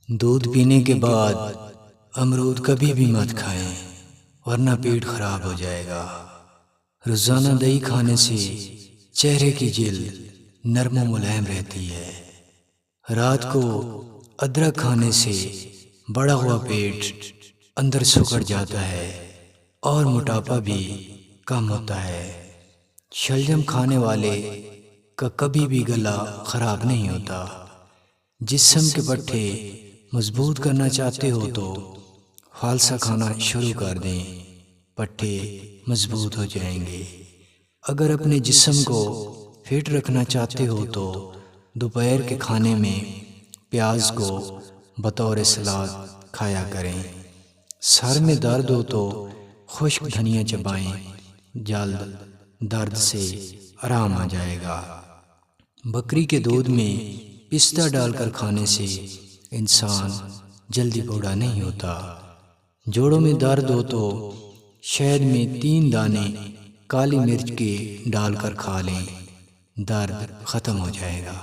دودھ پینے کے بعد امرود کبھی بھی مت کھائیں ورنہ پیٹ خراب ہو جائے گا۔ روزانہ دہی کھانے سے چہرے کی جلد نرم و ملائم رہتی ہے۔ رات کو ادرک کھانے سے بڑا ہوا پیٹ اندر سکڑ جاتا ہے اور موٹاپا بھی کم ہوتا ہے۔ شلجم کھانے والے کا کبھی بھی گلا خراب نہیں ہوتا۔ جسم کے پٹھے مضبوط کرنا چاہتے ہو تو فالسا کھانا شروع کر دیں، پٹھے مضبوط ہو جائیں گے۔ اگر اپنے جسم کو فٹ رکھنا چاہتے ہو تو دوپہر کے کھانے میں پیاز کو بطور سلاد کھایا کریں۔ سر میں درد ہو تو خشک دھنیا چبائیں، جلد درد سے آرام آ جائے گا۔ بکری کے دودھ میں پستہ ڈال کر کھانے سے انسان جلدی بوڑھا نہیں ہوتا۔ جوڑوں میں درد ہو تو شہد میں 3 دانے کالی مرچ کے ڈال کر کھا لیں، درد ختم ہو جائے گا۔